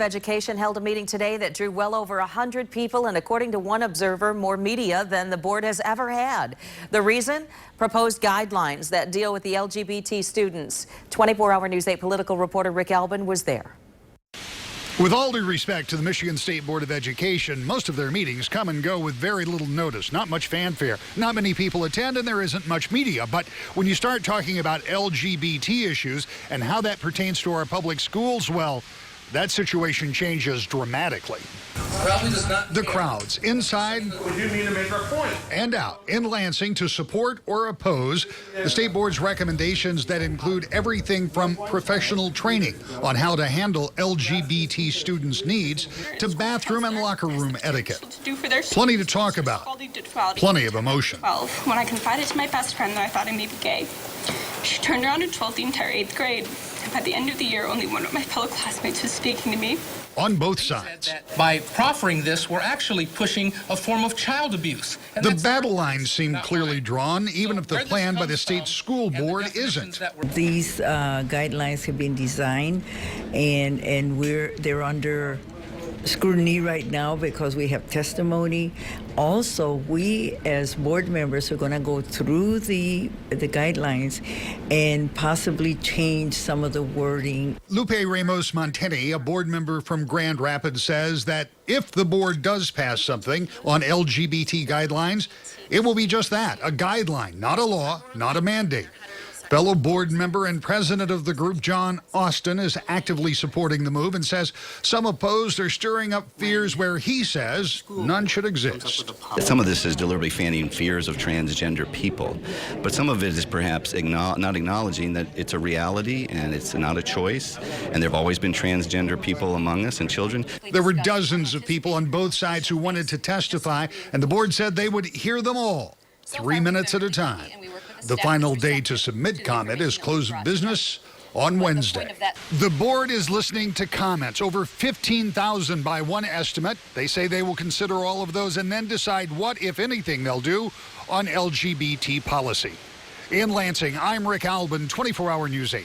Education held a meeting today that drew well over 100 people, and according to one observer, more media than the board has ever had. The reason? Proposed guidelines that deal with the LGBT students. 24-hour News 8 political reporter Rick Albin was there. With all due respect to the Michigan State Board of Education, most of their meetings come and go with very little notice, not much fanfare. Not many people attend, and there isn't much media. But when you start talking about LGBT issues and how that pertains to our public schools, well, that situation changes dramatically. The crowds inside and out in Lansing to support or oppose the state board's recommendations that include everything from professional training on how to handle LGBT students' needs to bathroom and locker room etiquette. Plenty to talk about, plenty of emotion. When I confided to my best friend that I thought I may be gay, she turned around and told the entire 8th grade. By the end of the year, only one of my fellow classmates was speaking to me. On both sides. By proffering this, we're actually pushing a form of child abuse. The battle lines seem clearly drawn, even if the plan by the state school board isn't. These guidelines have been designed, and they're under scrutiny right now because we have testimony. Also, we as board members are going to go through the guidelines and possibly change some of the wording. Lupe Ramos Monteni, a board member from Grand Rapids, says that if the board does pass something on LGBT guidelines, it will be just that, a guideline, not a law, not a mandate. Fellow board member and president of the group, John Austin, is actively supporting the move and says some opposed are stirring up fears where he says none should exist. Some of this is deliberately fanning fears of transgender people, but some of it is perhaps not acknowledging that it's a reality and it's not a choice, and there have always been transgender people among us and children. There were dozens of people on both sides who wanted to testify, and the board said they would hear them all, 3 minutes at a time. The final day to submit comment is close of business on Wednesday. The board is listening to comments, over 15,000 by one estimate. They say they will consider all of those and then decide what, if anything, they'll do on LGBT policy. In Lansing, I'm Rick Albin, 24-hour News 8.